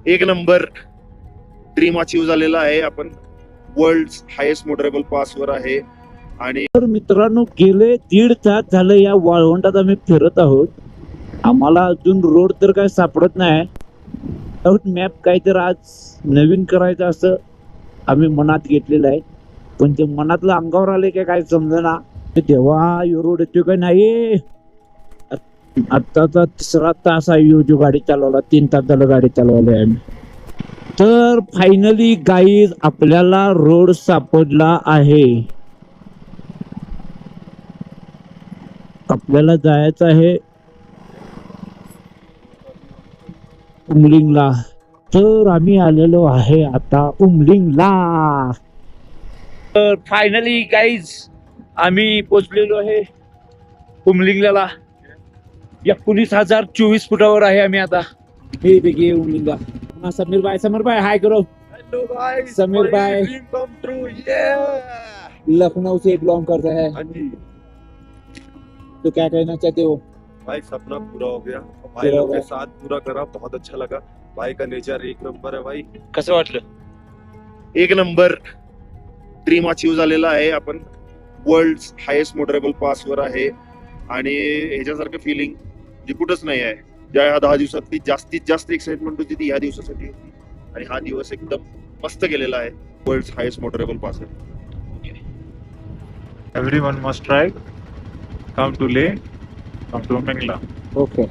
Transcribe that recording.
एक number dream achieve झालेला आहे. आपण वर्ल्ड हायेस्ट मोटरेबल पास वर आहे. आणि तर मित्रांनो, गेले 1.5 तास झालं या वाळवंटात आम्ही फिरत आहोत. आम्हाला अजून रोड तर काय सापडत नाही. मॅप काय तर आज नवीन करायचं असं आम्ही मनात घेतलेलं आहे, पण ते मनातलं अंगावर आले की काय समजेना. तेव्हा रोड येतोय का नाही. आत्ताचा 3रा तास आहे जो गाडी चालवला. 3 तास झालं गाडी चालवली आम्ही. तर फायनली गाईज आपल्याला रोड सापडला आहे. आपल्याला जायचं आहे उमलिंगला. तर आम्ही आलेलो आहे आता उमलिंगला. तर फायनली गाईज आम्ही पोचलेलो आहे उमलिंगला. 19,024 फुटावर आहे आम्ही आता. हे देखिए उमलिंगला. समीर भाई हाय करो. हेलो गाइस, समीर भाई ड्रीम कम ट्रू. ये लखनऊ से बिलोंग करते हैं, हाँ जी तो क्या कहना चाहते हो? भाई, सपना पूरा हो गया. भाई पूरा हो लोग के गया. साथ पूरा करा, बहुत अच्छा लगा. भाई का नेचर एक नंबर है. भाई कसं वाटलं? एक नंबर ड्रीम अचीव झालेला आहे. आपण वर्ल्ड हायेस्ट मोटरेबल पास वर आहे. आणि ह्याच्यासारखं फिलिंग जे कुठंच नाही आहे. ज्या ह्या 10 दिवसातली जास्तीत जास्त एक्साइटमेंट होती ती ह्या दिवसासाठी होती. आणि हा दिवस एकदम मस्त गेलेला आहे. वर्ल्ड हायेस्ट मोटरेबल पास आहे. Everyone must try. Come to Leh, come to Mingla. Okay.